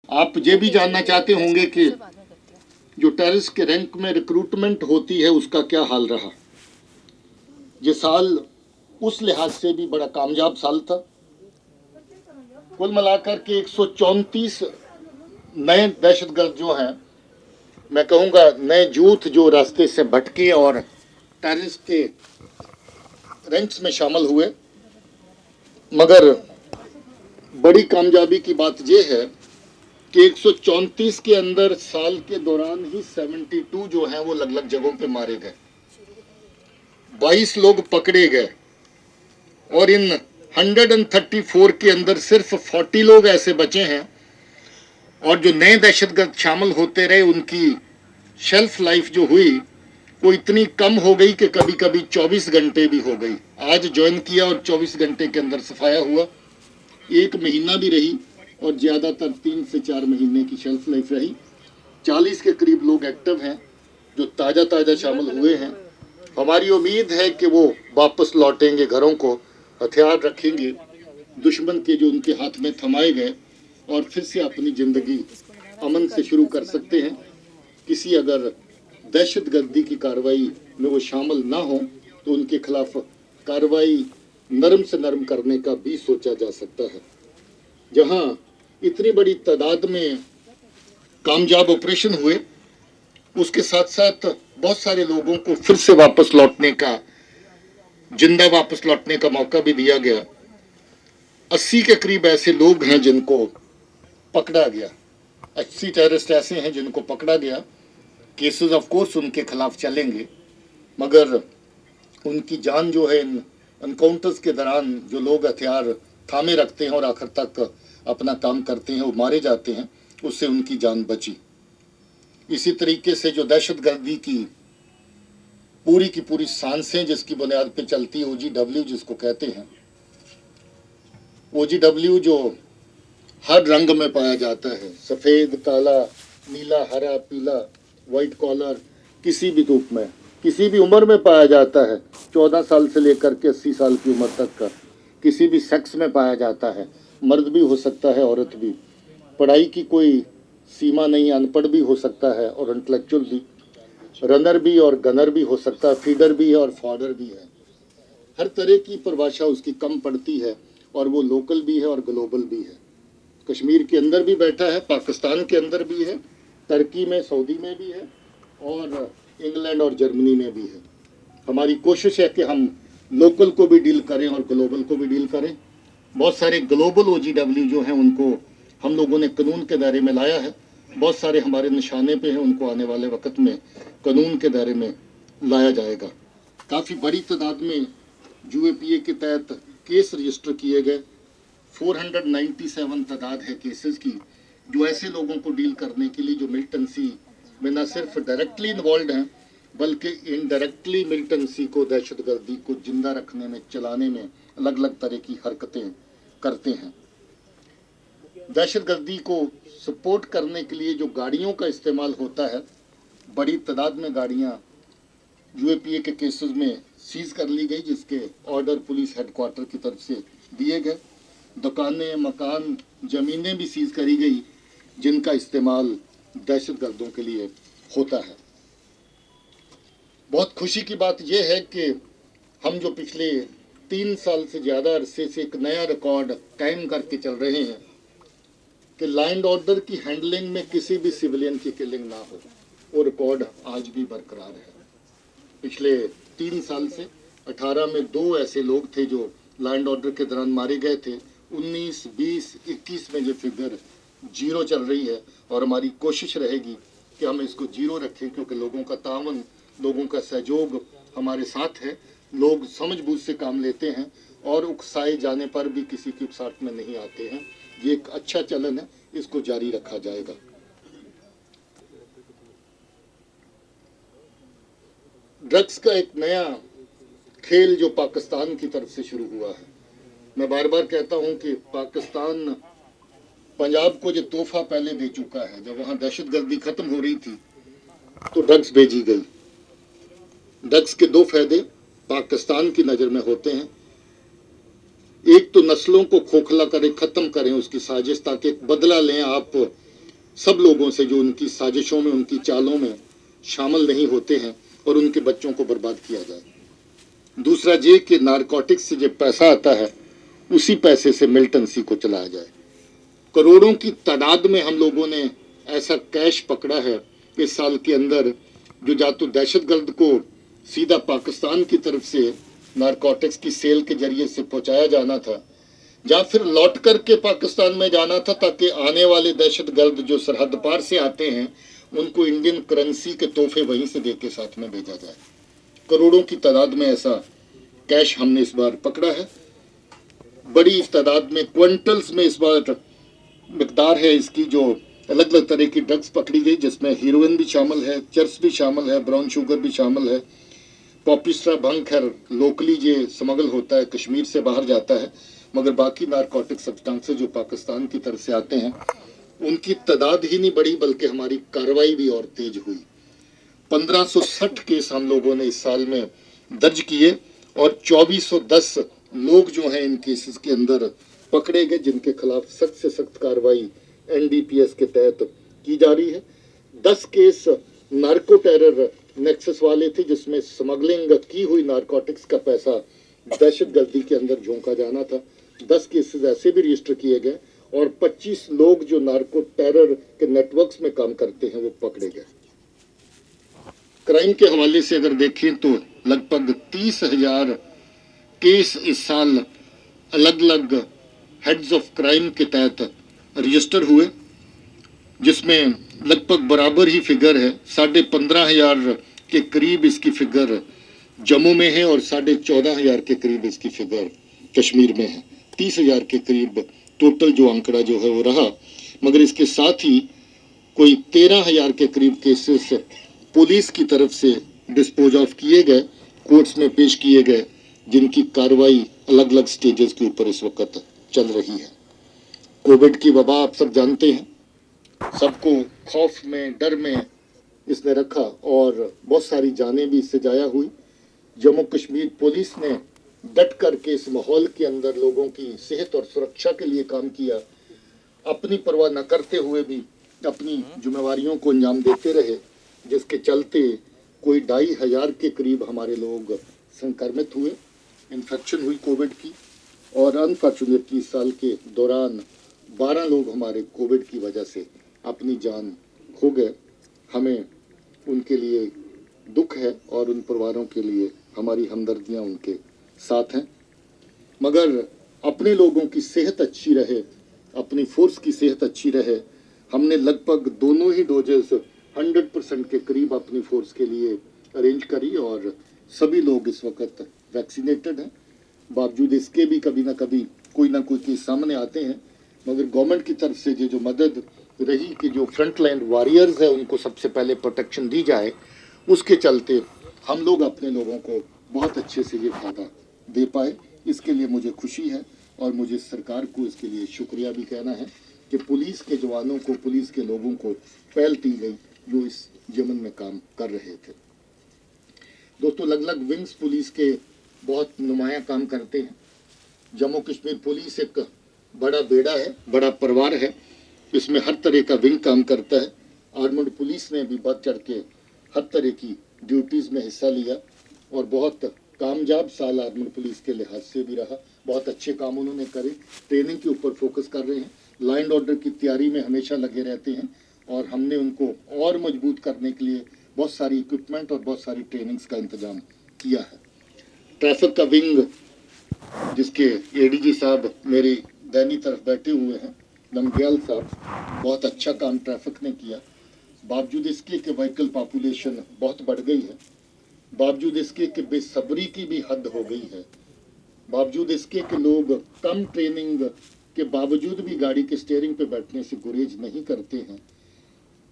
आप ये भी जानना चाहते होंगे कि जो टेररिस्ट के रैंक में रिक्रूटमेंट होती है उसका क्या हाल रहा। ये साल उस लिहाज से भी बड़ा कामयाब साल था। कुल मिलाकर के 134 नए दहशतगर्द जो हैं, मैं कहूँगा नए जूथ जो रास्ते से भटके और टेररिस्ट के रैंक्स में शामिल हुए। मगर बड़ी कामयाबी की बात यह है कि 134 के अंदर साल के दौरान ही 72 जो हैं वो अलग अलग जगहों पे मारे गए, 22 लोग पकड़े गए और इन 134 के अंदर सिर्फ 40 लोग ऐसे बचे हैं और जो नए दहशतगर्द शामिल होते रहे उनकी शेल्फ लाइफ जो हुई वो इतनी कम हो गई कि कभी कभी 24 घंटे भी हो गई। आज ज्वाइन किया और 24 घंटे के अंदर सफाया हुआ, 1 महीना भी रही और ज़्यादातर 3 से 4 महीने की शेल्फ लाइफ रही। 40 के करीब लोग एक्टिव हैं जो ताज़ा शामिल हुए हैं। हमारी उम्मीद है कि वो वापस लौटेंगे घरों को, हथियार रखेंगे दुश्मन के जो उनके हाथ में थमाए गए और फिर से अपनी ज़िंदगी अमन से शुरू कर सकते हैं। किसी अगर दहशतगर्दी की कार्रवाई में वो शामिल ना हो तो उनके खिलाफ कार्रवाई नरम से नरम करने का भी सोचा जा सकता है। जहां इतनी बड़ी तादाद में कामयाब ऑपरेशन हुए, उसके साथ साथ बहुत सारे लोगों को फिर से वापस लौटने का, जिंदा वापस लौटने का मौका भी दिया गया। 80 के करीब ऐसे लोग हैं जिनको पकड़ा गया, 80 टेररिस्ट ऐसे हैं जिनको पकड़ा गया। केसेस ऑफ कोर्स उनके खिलाफ चलेंगे, मगर उनकी जान जो है इन एनकाउंटर्स के दौरान जो लोग हथियार थामे रखते हैं और आखिर तक अपना काम करते हैं वो मारे जाते हैं, उससे उनकी जान बची। इसी तरीके से जो दहशतगर्दी की पूरी सांसें जिसकी बुनियाद पे चलती है, OGW जिसको कहते हैं, OGW जो हर रंग में पाया जाता है, सफ़ेद, काला, नीला, हरा, पीला, वाइट कॉलर, किसी भी रूप में, किसी भी उम्र में पाया जाता है, 14 साल से लेकर के 80 साल की उम्र तक का, किसी भी सेक्स में पाया जाता है, मर्द भी हो सकता है, औरत भी। पढ़ाई की कोई सीमा नहीं, अनपढ़ भी हो सकता है और इंटेलेक्चुअल भी, रनर भी और गनर भी हो सकता है, फीडर भी है और फॉर्डर भी है। हर तरह की परिभाषा उसकी कम पड़ती है और वो लोकल भी है और ग्लोबल भी है। कश्मीर के अंदर भी बैठा है, पाकिस्तान के अंदर भी है, तुर्की में, सऊदी में भी है और इंग्लैंड और जर्मनी में भी है। हमारी कोशिश है कि हम लोकल को भी डील करें और ग्लोबल को भी डील करें। बहुत सारे ग्लोबल OGW जो हैं उनको हम लोगों ने कानून के दायरे में लाया है, बहुत सारे हमारे निशाने पे हैं, उनको आने वाले वक्त में कानून के दायरे में लाया जाएगा। काफ़ी बड़ी तादाद में UAPA के तहत केस रजिस्टर किए गए, 497 तादाद है केसेस की, जो ऐसे लोगों को डील करने के लिए जो मिलिटेंसी में न सिर्फ डायरेक्टली इन्वॉल्व हैं बल्कि इनडायरेक्टली मिलिटेंसी को, दहशतगर्दी को जिंदा रखने में, चलाने में अलग अलग तरह की हरकतें करते हैं। दहशतगर्दी को सपोर्ट करने के लिए जो गाड़ियों का इस्तेमाल होता है, बड़ी तादाद में गाड़ियां UAPA के केसेस में सीज कर ली गई, जिसके ऑर्डर पुलिस हेडक्वार्टर की तरफ से दिए गए। दुकानें, मकान, ज़मीनें भी सीज करी गई जिनका इस्तेमाल दहशतगर्दों के लिए होता है। बहुत खुशी की बात यह है कि हम जो पिछले 3 साल से ज़्यादा अरसे से एक नया रिकॉर्ड कायम करके चल रहे हैं कि लॉ एंड ऑर्डर की हैंडलिंग में किसी भी सिविलियन की किलिंग ना हो, वो रिकॉर्ड आज भी बरकरार है। पिछले 3 साल से 18 में 2 ऐसे लोग थे जो लॉ एंड ऑर्डर के दौरान मारे गए थे। 19, 20, 21 में ये फिगर 0 चल रही है और हमारी कोशिश रहेगी कि हम इसको 0 रखें, क्योंकि लोगों का तावन, लोगों का सहयोग हमारे साथ है। लोग समझबूझ से काम लेते हैं और उकसाए जाने पर भी किसी की उकसाहट में नहीं आते हैं। ये एक अच्छा चलन है, इसको जारी रखा जाएगा। ड्रग्स का एक नया खेल जो पाकिस्तान की तरफ से शुरू हुआ है, मैं बार बार कहता हूं कि पाकिस्तान पंजाब को जो तोहफा पहले दे चुका है, जब वहां दहशतगर्दी खत्म हो रही थी तो ड्रग्स भेजी गई। ड्रग्स के 2 फायदे पाकिस्तान की नज़र में होते हैं। एक तो नस्लों को खोखला करें, ख़त्म करें उसकी साजिश, ताकि एक बदला लें आप सब लोगों से जो उनकी साजिशों में, उनकी चालों में शामिल नहीं होते हैं और उनके बच्चों को बर्बाद किया जाए। दूसरा ये कि नारकोटिक्स से जो पैसा आता है उसी पैसे से मिल्टन सी को चलाया जाए। करोड़ों की तादाद में हम लोगों ने ऐसा कैश पकड़ा है इस साल के अंदर, जो या तो दहशतगर्द को सीधा पाकिस्तान की तरफ से नारकोटिक्स की सेल के जरिए से पहुंचाया जाना था, या फिर लौट करके पाकिस्तान में जाना था, ताकि आने वाले दहशतगर्द जो सरहद पार से आते हैं उनको इंडियन करेंसी के तोहफे वहीं से दे के साथ में भेजा जाए। करोड़ों की तादाद में ऐसा कैश हमने इस बार पकड़ा है। बड़ी तादाद में, क्विंटल्स में इस बार मिकदार है इसकी, जो अलग अलग तरह की ड्रग्स पकड़ी गई, जिसमें हीरोइन भी शामिल है, चर्स भी शामिल है, ब्राउन शुगर भी शामिल है, पॉपिस्ट्रा भंग है, लोकली ये स्मगल होता है, कश्मीर से बाहर जाता है, मगर बाकी नारकोटिक सब्सटेंसेस जो पाकिस्तान की तरफ से आते हैं उनकी तादाद ही नहीं बढ़ी, बल्कि हमारी कार्रवाई भी और तेज हुई। 1560 केस हम लोगों ने इस साल में दर्ज किए और 2410 लोग जो हैं इन केसेस के अंदर पकड़े गए, जिनके खिलाफ सख्त से सख्त कार्रवाई एनडीपीएस के तहत की जा रही है। 10 केस नार्को टेरर नेक्सस वाले थे, जिसमें स्मगलिंग की हुई नारकोटिक्स का पैसा दहशतगर्दी के अंदर झोंका जाना था। 10 केसेस ऐसे भी रजिस्टर किए गए और 25 लोग जो नार्को टेरर के नेटवर्क्स में काम करते हैं वो पकड़े गए। क्राइम के हवाले से अगर देखें तो लगभग 30,000 केस इस साल अलग अलग हेड्स ऑफ क्राइम के तहत रजिस्टर हुए, जिसमें लगभग बराबर ही फिगर है। 15,500 के करीब इसकी फिगर जम्मू में है और 14,500 के करीब इसकी फिगर कश्मीर में है। 30,000 के करीब टोटल जो आंकड़ा जो है वो रहा, मगर इसके साथ ही कोई 13,000 के करीब केसेस पुलिस की तरफ से डिस्पोज ऑफ किए गए, कोर्ट्स में पेश किए गए, जिनकी कार्रवाई अलग अलग स्टेजेस के ऊपर इस वक्त चल रही है। कोविड की वबा आप सब जानते हैं, सबको खौफ में, डर में इसने रखा और बहुत सारी जानें भी इससे जाया हुई। जम्मू कश्मीर पुलिस ने डट करके इस माहौल के अंदर लोगों की सेहत और सुरक्षा के लिए काम किया, अपनी परवाह न करते हुए भी अपनी जिम्मेवारियों को अंजाम देते रहे, जिसके चलते कोई 2,500 के करीब हमारे लोग संक्रमित हुए, इन्फेक्शन हुई कोविड की, और अनफॉर्चुनेटली इस साल के दौरान 12 लोग हमारे कोविड की वजह से अपनी जान खो गए। हमें उनके लिए दुख है और उन परिवारों के लिए हमारी हमदर्दियां उनके साथ हैं, मगर अपने लोगों की सेहत अच्छी रहे, अपनी फोर्स की सेहत अच्छी रहे। हमने लगभग दोनों ही डोजेस 100% के करीब अपनी फोर्स के लिए अरेंज करी और सभी लोग इस वक्त वैक्सीनेटेड हैं। बावजूद इसके भी कभी ना कभी कोई ना कोई केस सामने आते हैं, मगर गवर्नमेंट की तरफ से जो मदद रही कि जो फ्रंट लाइन वॉरियर्स है उनको सबसे पहले प्रोटेक्शन दी जाए, उसके चलते हम लोग अपने लोगों को बहुत अच्छे से ये फायदा दे पाए। इसके लिए मुझे खुशी है और मुझे सरकार को इसके लिए शुक्रिया भी कहना है कि पुलिस के जवानों को, पुलिस के लोगों को पहल दी गई जो इस यमन में काम कर रहे थे। दोस्तों, अलग अलग विंग्स पुलिस के बहुत नुमाया काम करते हैं। जम्मू कश्मीर पुलिस एक बड़ा बेड़ा है, बड़ा परिवार है, इसमें हर तरह का विंग काम करता है। आर्मड पुलिस ने भी बढ़ चढ़ के हर तरह की ड्यूटीज़ में हिस्सा लिया और बहुत कामयाब साल आर्मड पुलिस के लिहाज से भी रहा। बहुत अच्छे काम उन्होंने करे, ट्रेनिंग के ऊपर फोकस कर रहे हैं, लॉ एंड ऑर्डर की तैयारी में हमेशा लगे रहते हैं और हमने उनको और मजबूत करने के लिए बहुत सारी इक्विपमेंट और बहुत सारी ट्रेनिंग्स का इंतजाम किया है। ट्रैफिक का विंग, जिसके एडीजी साहब मेरी दैनी तरफ बैठे हुए हैं, नमग्याल साहब, बहुत अच्छा काम ट्रैफिक ने किया। बावजूद इसके कि व्हीकल पॉपुलेशन बहुत बढ़ गई है, बावजूद इसके कि बेसब्री की भी हद हो गई है, बावजूद इसके कि लोग कम ट्रेनिंग के बावजूद भी गाड़ी के स्टीयरिंग पे बैठने से गुरेज नहीं करते हैं।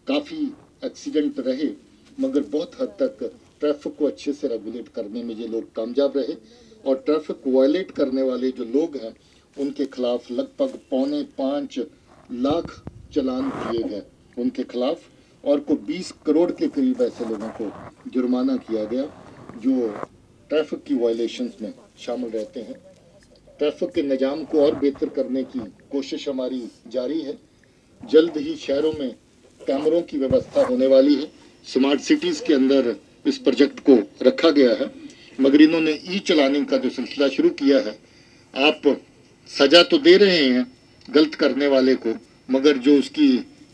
काफ़ी एक्सीडेंट रहे, मगर बहुत हद तक ट्रैफिक को अच्छे से रेगुलेट करने में ये लोग कामयाब रहे और ट्रैफिक वायलेट करने वाले जो लोग हैं उनके खिलाफ लगभग 4.25 लाख चालान किए गए उनके खिलाफ, और को 20 करोड़ के करीब ऐसे लोगों को जुर्माना किया गया जो ट्रैफिक की वायलेशंस में शामिल रहते हैं। ट्रैफिक के निज़ाम को और बेहतर करने की कोशिश हमारी जारी है। जल्द ही शहरों में कैमरों की व्यवस्था होने वाली है। स्मार्ट सिटीज़ के अंदर इस प्रोजेक्ट को रखा गया है, मगर इन्होंने ई चलानिंग का जो सिलसिला शुरू किया है, आप सजा तो दे रहे हैं गलत करने वाले को, मगर जो उसकी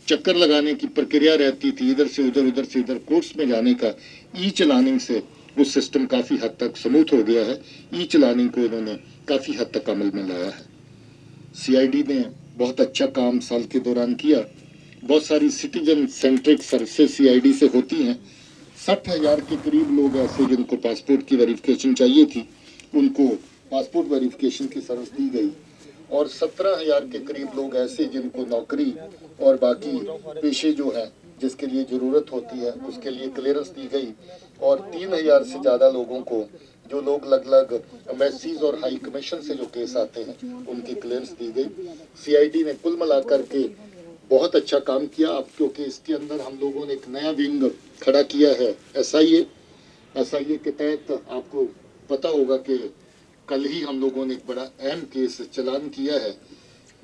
चक्कर लगाने की प्रक्रिया रहती थी, इधर से उधर कोर्ट्स में जाने का, ई चलानिंग से वो सिस्टम काफ़ी हद तक स्मूथ हो गया है। ई चलानिंग को इन्होंने काफ़ी हद तक अमल में लाया है। CID ने बहुत अच्छा काम साल के दौरान किया। बहुत सारी सिटीजन सेंट्रिक सर्विसेज CID से होती हैं। 60,000 के करीब लोग ऐसे जिनको पासपोर्ट की वेरिफिकेशन चाहिए थी, उनको पासपोर्ट वेरिफिकेशन की सर्विस दी गई, और 17,000 के करीब लोग ऐसे जिनको नौकरी और बाकी पेशे जो है जिसके लिए ज़रूरत होती है उसके लिए क्लियरेंस दी गई, और 3,000 से ज़्यादा लोगों को, जो लोग अलग एम्बेसीज और हाई कमीशन से जो केस आते हैं, उनकी क्लियरेंस दी गई। CID ने कुल मिलाकर के बहुत अच्छा काम किया। अब क्योंकि इसके अंदर हम लोगों ने एक नया विंग खड़ा किया है, SIA के तहत आपको पता होगा कि कल ही हम लोगों ने एक बड़ा अहम केस चलान किया है।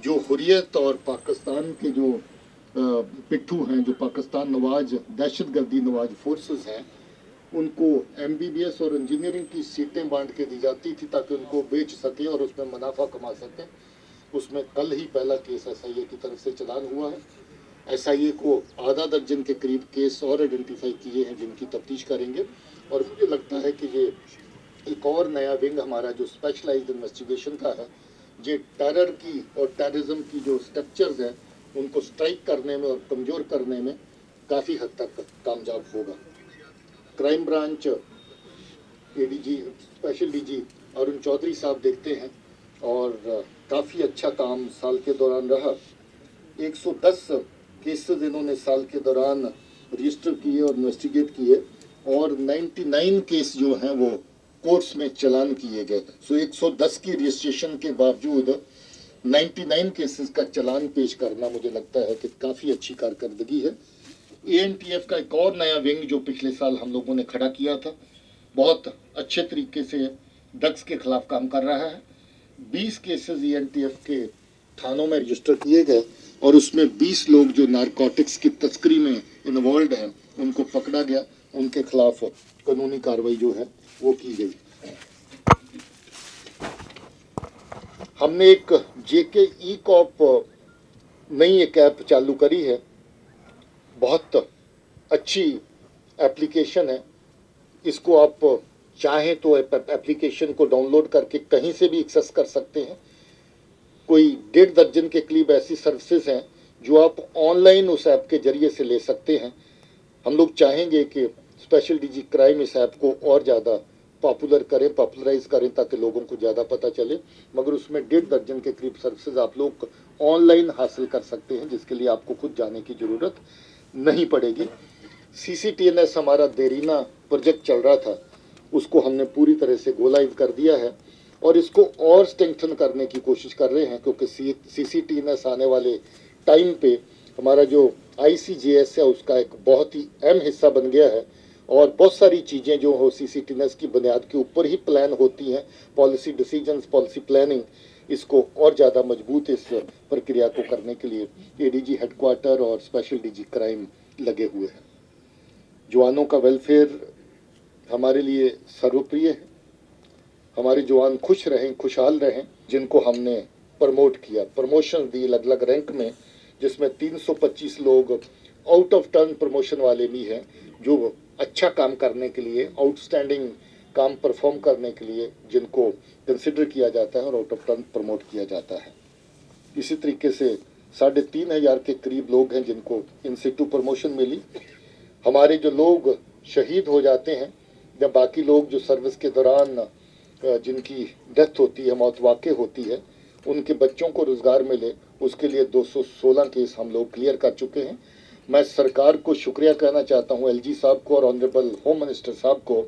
जो हुर्रियत और पाकिस्तान के जो पिट्ठू हैं, जो पाकिस्तान नवाज दहशतगर्दी नवाज फोर्सेस हैं, उनको MBBS और इंजीनियरिंग की सीटें बांट के दी जाती थी ताकि उनको बेच सकें और उसमें मुनाफा कमा सकें। उसमें कल ही पहला केस SIA की तरफ से चलान हुआ है। SIA को आधा दर्जन के करीब केस और आइडेंटिफाई किए हैं जिनकी तफ्तीश करेंगे, और मुझे लगता है कि ये एक और नया विंग हमारा जो स्पेशलाइज्ड इन्वेस्टिगेशन का है, ये टेरर की और टेररिज्म की जो स्ट्रक्चर्स हैं उनको स्ट्राइक करने में और कमज़ोर करने में काफ़ी हद तक कामयाब होगा। Crime branch ADG special DG Arun Chaudhary साहब देखते हैं, और काफ़ी अच्छा काम साल के दौरान रहा। 110 केसेस इन्होंने साल के दौरान रजिस्टर किए और इन्वेस्टिगेट किए, और 99 केस जो हैं वो कोर्ट्स में चलान किए गए। सो 110 की रजिस्ट्रेशन के बावजूद 99 केसेस का चलान पेश करना मुझे लगता है कि काफ़ी अच्छी कारकर्दगी है। ANTF का एक और नया विंग जो पिछले साल हम लोगों ने खड़ा किया था, बहुत अच्छे तरीके से ड्रग्स के खिलाफ काम कर रहा है। 20 केसेस ANTF के थानों में रजिस्टर किए गए, और उसमें 20 लोग जो नारकोटिक्स की तस्करी में इन्वॉल्व हैं उनको पकड़ा गया, उनके खिलाफ कानूनी कार्रवाई जो है वो की गई। हमने एक JK E-Cop नई एक ऐप चालू करी है, बहुत अच्छी एप्लीकेशन है। इसको आप चाहें तो एप्लीकेशन को डाउनलोड करके कहीं से भी एक्सेस कर सकते हैं। कोई 1.5 दर्जन के करीब ऐसी सर्विसेज हैं जो आप ऑनलाइन उस ऐप के जरिए से ले सकते हैं। हम लोग चाहेंगे कि स्पेशल DG क्राइम इस ऐप को और ज़्यादा पॉपुलराइज करें ताकि लोगों को ज़्यादा पता चले, मगर उसमें 1.5 दर्जन के करीब सर्विसेज आप लोग ऑनलाइन हासिल कर सकते हैं, जिसके लिए आपको खुद जाने की ज़रूरत नहीं पड़ेगी। CCTNS हमारा देरीना प्रोजेक्ट चल रहा था, उसको हमने पूरी तरह से गो लाइव कर दिया है, और इसको और स्ट्रेंथन करने की कोशिश कर रहे हैं, क्योंकि CCTNS आने वाले टाइम पे हमारा जो ICJS है उसका एक बहुत ही अहम हिस्सा बन गया है, और बहुत सारी चीज़ें जो हो CCTNS की बुनियाद के ऊपर ही प्लान होती हैं। पॉलिसी डिसीजंस, पॉलिसी प्लानिंग, इसको और ज़्यादा मजबूत इस प्रक्रिया को करने के लिए ADG हेडक्वार्टर और स्पेशल DG क्राइम लगे हुए हैं। जवानों का वेलफेयर हमारे लिए सर्वप्रिय है। हमारे जवान खुश रहें, खुशहाल रहें, जिनको हमने प्रमोट किया, प्रमोशन दी अलग अलग रैंक में, जिसमें 325 लोग आउट ऑफ टर्न प्रमोशन वाले भी हैं, जो अच्छा काम करने के लिए, आउटस्टैंडिंग काम परफॉर्म करने के लिए जिनको कंसिडर किया जाता है और आउट ऑफ टर्न प्रमोट किया जाता है। इसी तरीके से 3,500 के करीब लोग हैं जिनको इन सिटू प्रमोशन मिली। हमारे जो लोग शहीद हो जाते हैं या बाकी लोग जो सर्विस के दौरान जिनकी डेथ होती है, मौत वाक़ई होती है, उनके बच्चों को रोज़गार मिले, उसके लिए 216 केस हम लोग क्लियर कर चुके हैं। मैं सरकार को शुक्रिया कहना चाहता हूँ, LG साहब को और ऑनरेबल होम मिनिस्टर साहब को।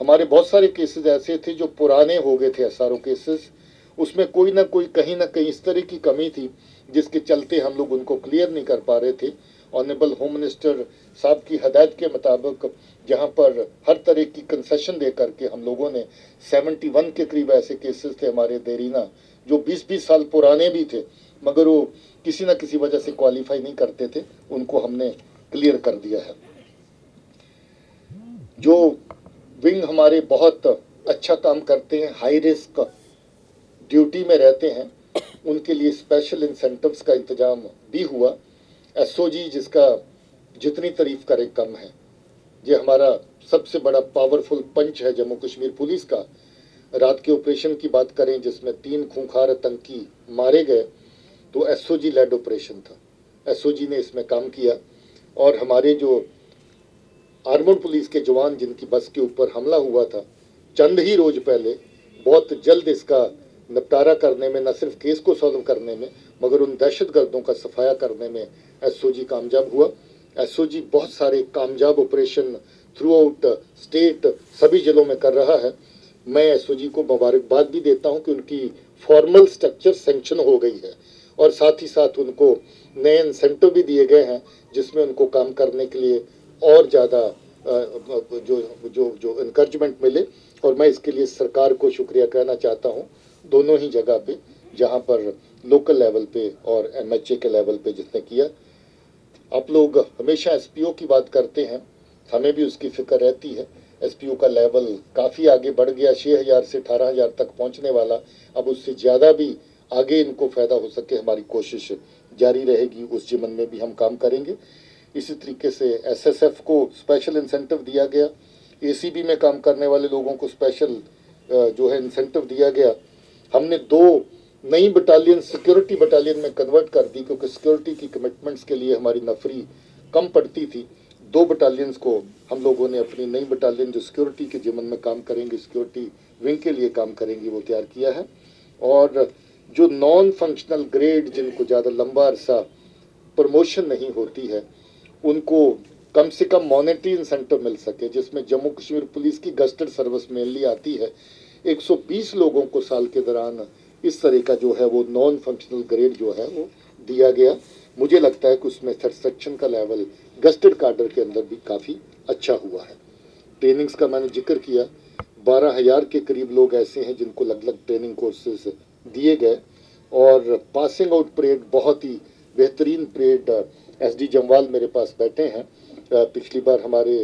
हमारे बहुत सारे केसेस ऐसे थे जो पुराने हो गए थे, SRO केसेस, उसमें कोई ना कोई कहीं ना कहीं इस तरह की कमी थी जिसके चलते हम लोग उनको क्लियर नहीं कर पा रहे थे। ऑनरेबल होम मिनिस्टर साहब की हदायत के मुताबिक जहां पर हर तरह की कंसेशन दे करके हम लोगों ने 71 के करीब ऐसे केसेस थे हमारे देरीना जो 20-20 साल पुराने भी थे, मगर वो किसी न किसी वजह से क्वालिफाई नहीं करते थे, उनको हमने क्लियर कर दिया है। जो विंग हमारे बहुत अच्छा काम करते हैं, हाई रिस्क ड्यूटी में रहते हैं, उनके लिए स्पेशल इंसेंटिव्स का इंतजाम भी हुआ। एसओजी जिसका जितनी तारीफ करे कम है, ये हमारा सबसे बड़ा पावरफुल पंच है जम्मू कश्मीर पुलिस का। रात के ऑपरेशन की बात करें जिसमें 3 खूंखार आतंकी मारे गए, तो एसओजी लेड ऑपरेशन था, एसओजी ने इसमें काम किया। और हमारे जो आर्मर्ड पुलिस के जवान जिनकी बस के ऊपर हमला हुआ था चंद ही रोज पहले, बहुत जल्द इसका निपटारा करने में, न सिर्फ केस को सॉल्व करने में मगर उन दहशतगर्दों का सफाया करने में एसओजी कामयाब हुआ। एसओजी बहुत सारे कामयाब ऑपरेशन थ्रू आउट स्टेट सभी जिलों में कर रहा है। मैं एसओजी को मुबारकबाद भी देता हूं कि उनकी फॉर्मल स्ट्रक्चर सेंक्शन हो गई है और साथ ही साथ उनको नए इंसेंटिव भी दिए गए हैं जिसमें उनको काम करने के लिए और ज़्यादा जो जो जो इनकरेजमेंट मिले। और मैं इसके लिए सरकार को शुक्रिया कहना चाहता हूं, दोनों ही जगह पे, जहां पर लोकल लेवल पे और एमएचए के लेवल पे जिसने किया। आप लोग हमेशा एसपीओ की बात करते हैं, हमें भी उसकी फिक्र रहती है। एसपीओ का लेवल काफ़ी आगे बढ़ गया, 6000 से 18000 तक पहुंचने वाला। अब उससे ज़्यादा भी आगे इनको फ़ायदा हो सके, हमारी कोशिश जारी रहेगी, उस जिमन में भी हम काम करेंगे। इसी तरीके से एसएसएफ को स्पेशल इंसेंटिव दिया गया, एसीबी में काम करने वाले लोगों को स्पेशल जो है इंसेंटिव दिया गया। हमने 2 नई बटालियन सिक्योरिटी बटालियन में कन्वर्ट कर दी क्योंकि सिक्योरिटी की कमिटमेंट्स के लिए हमारी नफरी कम पड़ती थी। 2 बटालियंस को हम लोगों ने अपनी नई बटालियन जो सिक्योरिटी के जिमन में काम करेंगे, सिक्योरिटी विंग के लिए काम करेंगी, वो तैयार किया है। और जो नॉन फंक्शनल ग्रेड जिनको ज़्यादा लंबा अरसा प्रमोशन नहीं होती है, उनको कम से कम मॉनेटरी इंसेंटिव मिल सके, जिसमें जम्मू कश्मीर पुलिस की गस्टेड सर्विस मेनली आती है। 120 लोगों को साल के दौरान इस तरह का जो है वो नॉन फंक्शनल ग्रेड जो है वो दिया गया। मुझे लगता है कि उसमें सेटिस्फेक्शन का लेवल गस्टेड कार्डर के अंदर भी काफ़ी अच्छा हुआ है। ट्रेनिंग्स का मैंने जिक्र किया, 12,000 के करीब लोग ऐसे हैं जिनको अलग अलग ट्रेनिंग कोर्सेज दिए गए। और पासिंग आउट परेड बहुत ही बेहतरीन परेड, एसडी जमवाल मेरे पास बैठे हैं, पिछली बार हमारे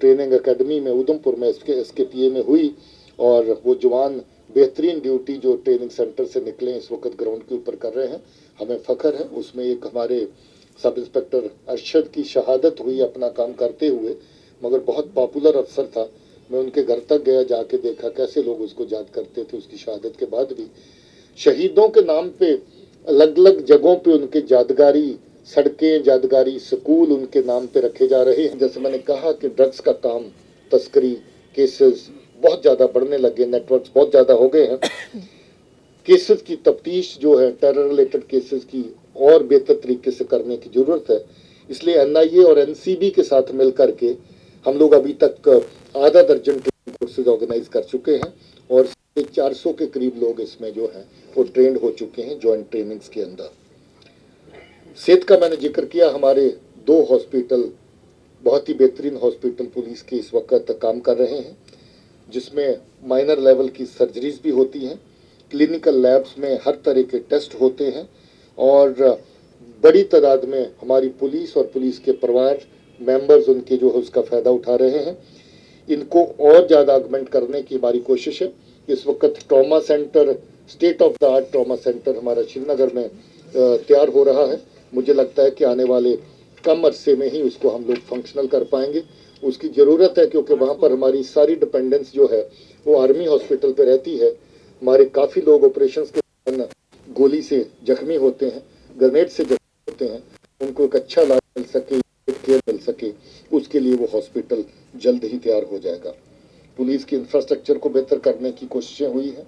ट्रेनिंग एकेडमी में उधमपुर में एसकेपीए में हुई और वो जवान बेहतरीन ड्यूटी जो ट्रेनिंग सेंटर से निकले इस वक्त ग्राउंड के ऊपर कर रहे हैं, हमें फ़ख्र है। उसमें एक हमारे सब इंस्पेक्टर अरशद की शहादत हुई अपना काम करते हुए, मगर बहुत पॉपुलर अफसर था। मैं उनके घर तक गया, जाके देखा कैसे लोग उसको याद करते थे उसकी शहादत के बाद भी। शहीदों के नाम पे अलग अलग जगहों पे उनके यादगारी सड़कें, यादगारी स्कूल उनके नाम पे रखे जा रहे हैं। जैसे मैंने कहा कि ड्रग्स का काम, तस्करी केसेस बहुत ज़्यादा बढ़ने लगे, नेटवर्क्स बहुत ज़्यादा हो गए हैं। केसेस की तफ्तीश जो है टेरर रिलेटेड केसेस की और बेहतर तरीके से करने की ज़रूरत है। इसलिए एनआईए और एनसीबी के साथ मिल करके हम लोग अभी तक आधा दर्जन कोर्सेज ऑर्गेनाइज कर चुके हैं और 400 के करीब लोग इसमें जो हैं वो ट्रेंड हो चुके हैं जॉइंट ट्रेनिंग्स के अंदर। सेहत का मैंने जिक्र किया, हमारे 2 हॉस्पिटल बहुत ही बेहतरीन हॉस्पिटल पुलिस के इस वक्त काम कर रहे हैं, जिसमें माइनर लेवल की सर्जरीज भी होती हैं, क्लिनिकल लैब्स में हर तरह के टेस्ट होते हैं और बड़ी तादाद में हमारी पुलिस और पुलिस के परिवार मेंबर्स उनके जो है उसका फ़ायदा उठा रहे हैं। इनको और ज़्यादा ऑगमेंट करने की हमारी कोशिश है। इस वक्त trauma centre, state of the art trauma centre हमारा श्रीनगर में तैयार हो रहा है। मुझे लगता है कि आने वाले कम अरसे में ही उसको हम लोग फंक्शनल कर पाएंगे। उसकी ज़रूरत है क्योंकि वहाँ पर हमारी सारी डिपेंडेंस जो है वो आर्मी हॉस्पिटल पे रहती है। हमारे काफ़ी लोग ऑपरेशंस के दौरान गोली से जख्मी होते हैं, ग्रेनेड से जख्मी होते हैं, उनको एक अच्छा इलाज मिल सके, केयर मिल सके, उसके लिए वो हॉस्पिटल जल्द ही तैयार हो जाएगा। पुलिस की इंफ्रास्ट्रक्चर को बेहतर करने की कोशिशें हुई हैं।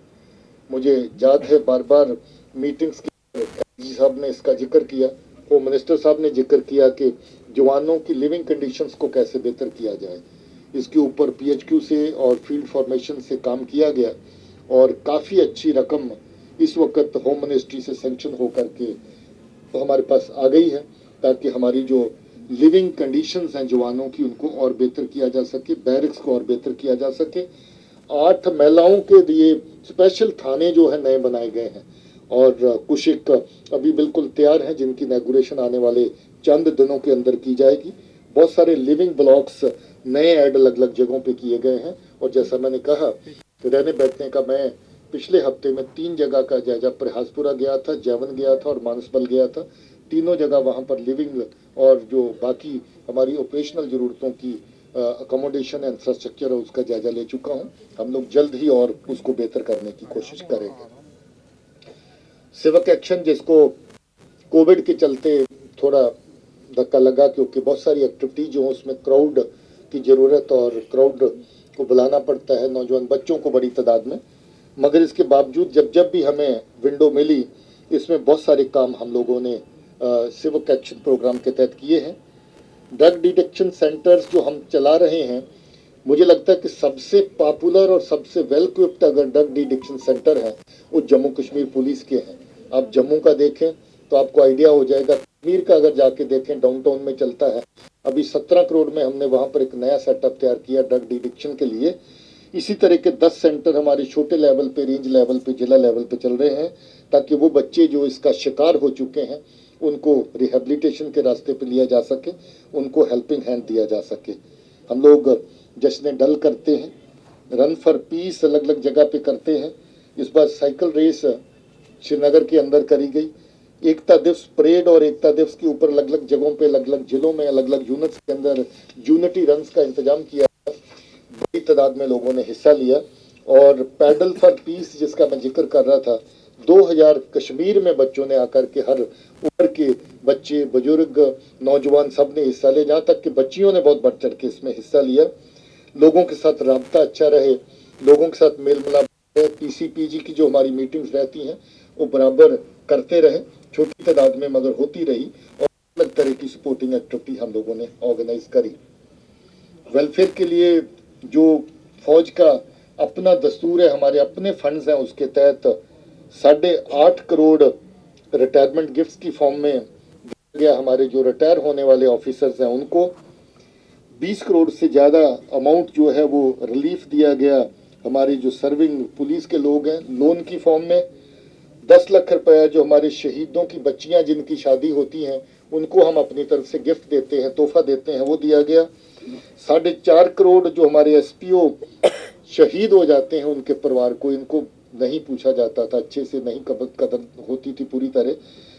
मुझे याद है बार बार मीटिंग्स की जी साहब ने इसका जिक्र किया, होम मिनिस्टर साहब ने जिक्र किया कि जवानों की लिविंग कंडीशंस को कैसे बेहतर किया जाए। इसके ऊपर पीएचक्यू से और फील्ड फॉर्मेशन से काम किया गया और काफ़ी अच्छी रकम इस वक्त होम मिनिस्ट्री से सेंक्शन होकर के तो हमारे पास आ गई है, ताकि हमारी जो लिविंग कंडीशंस हैं जवानों की उनको और बेहतर किया जा सके, बैरिक्स को और बेहतर किया जा सके। 8 महिलाओं के लिए स्पेशल थाने जो है नए बनाए गए हैं और कुछ एक अभी बिल्कुल तैयार हैं जिनकी इनॉग्रेशन आने वाले चंद दिनों के अंदर की जाएगी। बहुत सारे लिविंग ब्लॉक्स नए ऐड अलग अलग जगहों पे किए गए हैं। और जैसा मैंने कहा कि रहने बैठने का मैं पिछले हफ्ते में 3 जगह का जायजा प्रयासपुरा गया था, जैवन गया था और मानसबल गया था। तीनों जगह वहाँ पर लिविंग और जो बाकी हमारी ऑपरेशनल ज़रूरतों की अकोमोडेशन इंफ्रास्ट्रक्चर है उसका जायजा ले चुका हूँ। हम लोग जल्द ही और उसको बेहतर करने की कोशिश करेंगे। सिविक एक्शन जिसको कोविड के चलते थोड़ा धक्का लगा क्योंकि बहुत सारी एक्टिविटी जो है उसमें क्राउड की ज़रूरत और क्राउड को बुलाना पड़ता है, नौजवान बच्चों को बड़ी तादाद में। मगर इसके बावजूद जब भी हमें विंडो मिली इसमें बहुत सारे काम हम लोगों ने सिविक एक्शन प्रोग्राम के तहत किए हैं। ड्रग डिटेक्शन सेंटर्स जो हम चला रहे हैं, मुझे लगता है कि सबसे पॉपुलर और सबसे वेल इक्विप्ड अगर ड्रग डिटेक्शन सेंटर है वो जम्मू कश्मीर पुलिस के हैं। आप जम्मू का देखें तो आपको आइडिया हो जाएगा। कश्मीर का अगर जाके देखें डाउनटाउन में चलता है। अभी 17 करोड़ में हमने वहाँ पर एक नया सेटअप तैयार किया ड्रग डिटेक्शन के लिए। इसी तरह के 10 सेंटर हमारे छोटे लेवल पे, रेंज लेवल पे, जिला लेवल पे चल रहे हैं ताकि वो बच्चे जो इसका शिकार हो चुके हैं उनको रिहेबिलिटेशन के रास्ते पे लिया जा सके, उनको हेल्पिंग हैंड दिया जा सके। हम लोग जश्न डल करते हैं, रन फॉर पीस अलग अलग जगह पे करते हैं। इस बार साइकिल रेस श्रीनगर के अंदर करी गई। एकता दिवस परेड और एकता दिवस के ऊपर अलग अलग जगहों पे, अलग अलग जिलों में, अलग अलग यूनिट्स के अंदर यूनिटी रन्स का इंतजाम किया। बड़ी तादाद में लोगों ने हिस्सा लिया। और पैडल फॉर पीस जिसका मैं जिक्र कर रहा था, 2000 कश्मीर में बच्चों ने आकर के हर उम्र के बच्चे, बुजुर्ग, नौजवान सब ने हिस्सा लिया। जहाँ तक कि बच्चियों ने बहुत बढ़ चढ़ के इसमें हिस्सा लिया। लोगों के साथ राब्ता अच्छा रहे, लोगों के साथ मेल मिलाप रहे। पीसीपीजी की जो हमारी मीटिंग्स रहती हैं वो बराबर करते रहे, छोटी तादाद में मगर होती रही। और अलग तरह की सपोर्टिंग एक्टिविटी हम लोगों ने ऑर्गेनाइज करी। वेलफेयर के लिए जो फौज का अपना दस्तूर है, हमारे अपने फंड्स हैं, उसके तहत 8.5 करोड़ रिटायरमेंट गिफ्ट्स की फॉर्म में दिया गया। हमारे जो रिटायर होने वाले ऑफिसर्स हैं उनको 20 करोड़ से ज़्यादा अमाउंट जो है वो रिलीफ दिया गया। हमारे जो सर्विंग पुलिस के लोग हैं लोन की फॉर्म में 10 लाख रुपया जो हमारे शहीदों की बच्चियां जिनकी शादी होती हैं उनको हम अपनी तरफ से गिफ्ट देते हैं, तोहफा देते हैं, वो दिया गया। 4.5 करोड़ जो हमारे एसपीओ शहीद हो जाते हैं उनके परिवार को, इनको नहीं पूछा जाता था, अच्छे से नहीं कदर होती थी पूरी तरह,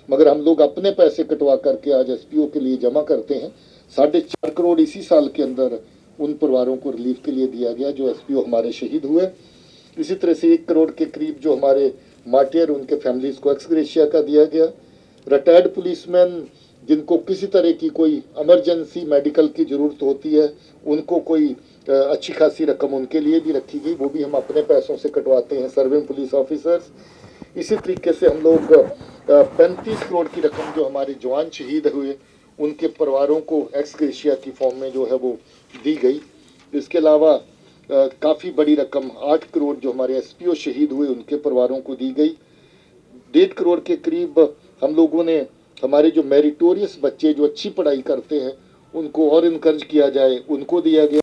मगर हम लोग अपने पैसे कटवा करके आज एसपीओ के लिए जमा करते हैं। 4.5 करोड़ इसी साल के अंदर उन परिवारों को रिलीफ के लिए दिया गया जो एसपीओ हमारे शहीद हुए। इसी तरह से 1 करोड़ के करीब जो हमारे मार्टियर उनके फैमिलीज को एक्स ग्रेशिया का दिया गया। रिटायर्ड पुलिसमैन जिनको किसी तरह की कोई इमरजेंसी मेडिकल की ज़रूरत होती है उनको कोई अच्छी खासी रकम उनके लिए भी रखी गई, वो भी हम अपने पैसों से कटवाते हैं। सर्विंग पुलिस ऑफिसर्स, इसी तरीके से हम लोग 35 करोड़ की रकम जो हमारे जवान शहीद हुए उनके परिवारों को एक्स ग्रेशिया की फॉर्म में जो है वो दी गई। इसके अलावा काफ़ी बड़ी रकम 8 करोड़ जो हमारे एसपीओ शहीद हुए उनके परिवारों को दी गई। 1.5 करोड़ के करीब हम लोगों ने हमारे जो मेरिटोरियस बच्चे जो अच्छी पढ़ाई करते हैं उनको और इनकरेज किया जाए, उनको दिया गया।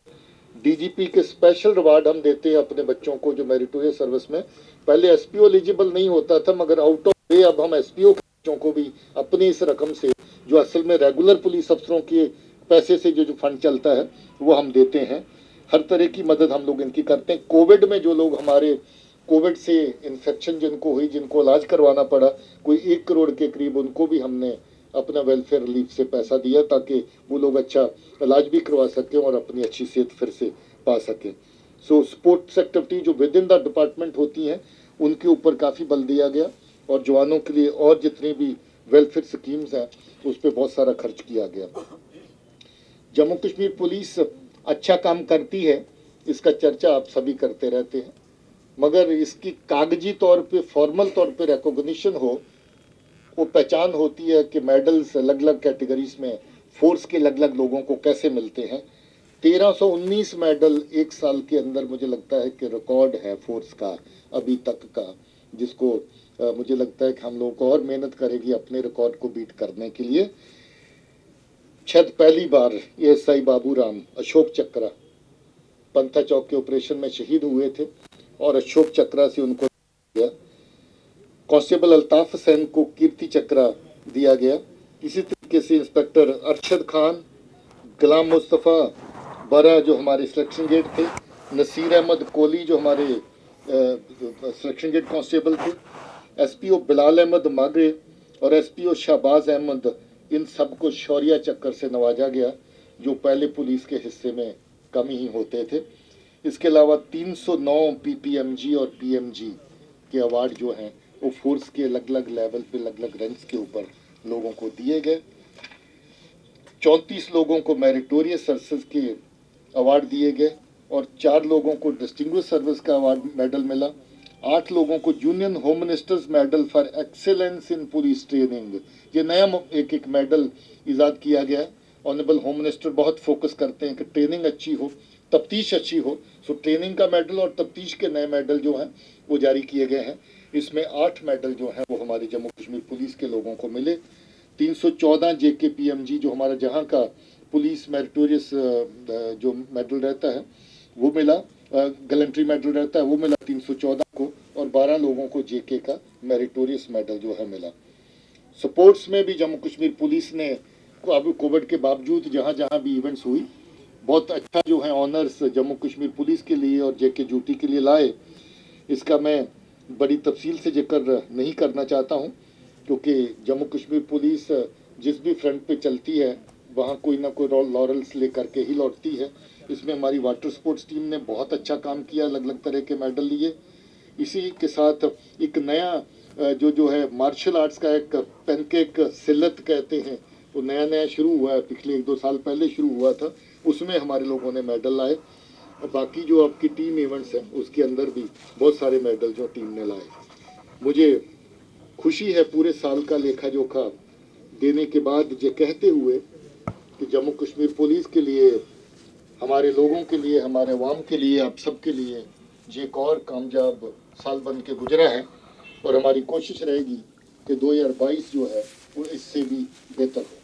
डीजीपी के स्पेशल रिवार्ड हम देते हैं अपने बच्चों को जो मेरिटोरियस सर्विस में, पहले एसपीओ एलिजिबल नहीं होता था मगर आउट ऑफ वे अब हम एसपीओ के बच्चों को भी अपनी इस रकम से जो असल में रेगुलर पुलिस अफसरों के पैसे से जो फंड चलता है वो हम देते हैं। हर तरह की मदद हम लोग इनकी करते हैं। कोविड में जो लोग हमारे कोविड से इन्फेक्शन जिनको हुई, जिनको इलाज करवाना पड़ा, कोई 1 करोड़ के करीब उनको भी हमने अपना वेलफेयर रिलीफ से पैसा दिया ताकि वो लोग अच्छा इलाज भी करवा सकें और अपनी अच्छी सेहत फिर से पा सकें। सो स्पोर्ट्स एक्टिविटी जो विद इन द डिपार्टमेंट होती हैं उनके ऊपर काफ़ी बल दिया गया और जवानों के लिए और जितनी भी वेलफेयर स्कीम्स हैं उस पर बहुत सारा खर्च किया गया। जम्मू कश्मीर पुलिस अच्छा काम करती है, इसका चर्चा आप सभी करते रहते हैं, मगर इसकी कागजी तौर पे फॉर्मल तौर पे रिकॉग्निशन हो, वो पहचान होती है कि मेडल्स अलग अलग कैटेगरीज में फोर्स के अलग अलग लोगों को कैसे मिलते हैं। 1319 मेडल एक साल के अंदर मुझे लगता है कि रिकॉर्ड है फोर्स का अभी तक का, जिसको मुझे लगता है कि हम लोगों को और मेहनत करेगी अपने रिकॉर्ड को बीट करने के लिए। शायद पहली बार एएसआई बाबूराम अशोक चक्रा पंथा चौक के ऑपरेशन में शहीद हुए थे और अशोक चक्रा से उनको दिया। कांस्टेबल अल्ताफ हुसैन को कीर्ति चक्र दिया गया। इसी तरीके से इंस्पेक्टर अरशद खान, गुलाम मुस्तफ़ा बरा जो हमारे सिलेक्शन गेट थे, नसीर अहमद कोली जो हमारे सिलेक्शन गेट कांस्टेबल थे, एसपीओ बिलाल अहमद मागरे और एसपीओ शहबाज अहमद, इन सबको शौर्य चक्कर से नवाजा गया जो पहले पुलिस के हिस्से में कम ही होते थे। इसके अलावा 309 पीपीएमजी और पीएमजी के अवार्ड जो हैं वो फोर्स के अलग अलग लेवल पे अलग अलग रैंक्स के ऊपर लोगों को दिए गए। 34 लोगों को मेरिटोरियस सर्विसेज के अवार्ड दिए गए और 4 लोगों को डिस्टिंग्विश सर्विस का अवार्ड मेडल मिला। 8 लोगों को union home ministers medal for excellence in police training, ये नया एक मेडल ईजाद किया गया है। ऑनरेबल होम मिनिस्टर बहुत फोकस करते हैं कि ट्रेनिंग अच्छी हो, तफ्तीश अच्छी हो, सो ट्रेनिंग का मेडल और तफ्तीश के नए मेडल जो हैं वो जारी किए गए हैं। इसमें 8 मेडल जो हैं वो हमारे जम्मू कश्मीर पुलिस के लोगों को मिले। 314 JKPMG जो हमारा जहाँ का पुलिस मेरिटोरियस जो मेडल रहता है वो मिला, गैलेंट्री मेडल रहता है वो मिला 314 को, और 12 लोगों को JK का मेरिटोरियस मेडल जो है मिला। स्पोर्ट्स में भी जम्मू कश्मीर पुलिस ने अभी कोविड के बावजूद जहाँ जहाँ भी इवेंट्स हुई बहुत अच्छा जो है ऑनर्स जम्मू कश्मीर पुलिस के लिए और JK ड्यूटी के लिए लाए। इसका मैं बड़ी तफसील से जिक्र नहीं करना चाहता हूँ क्योंकि जम्मू कश्मीर पुलिस जिस भी फ्रंट पे चलती है वहाँ कोई ना कोई लॉरल्स लेकर के ही लौटती है। इसमें हमारी वाटर स्पोर्ट्स टीम ने बहुत अच्छा काम किया, अलग अलग तरह के मेडल लिए। इसी के साथ एक नया जो है मार्शल आर्ट्स का एक पैनकेक सिलत कहते हैं वो नया नया शुरू हुआ है, पिछले 1-2 साल पहले शुरू हुआ था, उसमें हमारे लोगों ने मेडल लाए। और बाकी जो आपकी टीम इवेंट्स हैं उसके अंदर भी बहुत सारे मेडल जो टीम ने लाए। मुझे खुशी है पूरे साल का लेखा जोखा देने के बाद ये कहते हुए कि जम्मू कश्मीर पुलिस के लिए, हमारे लोगों के लिए, हमारे अवाम के लिए, आप सब के लिए ये एक और कामयाब साल बन के गुजरा है और हमारी कोशिश रहेगी कि 2022 जो है वो इससे भी बेहतर हो।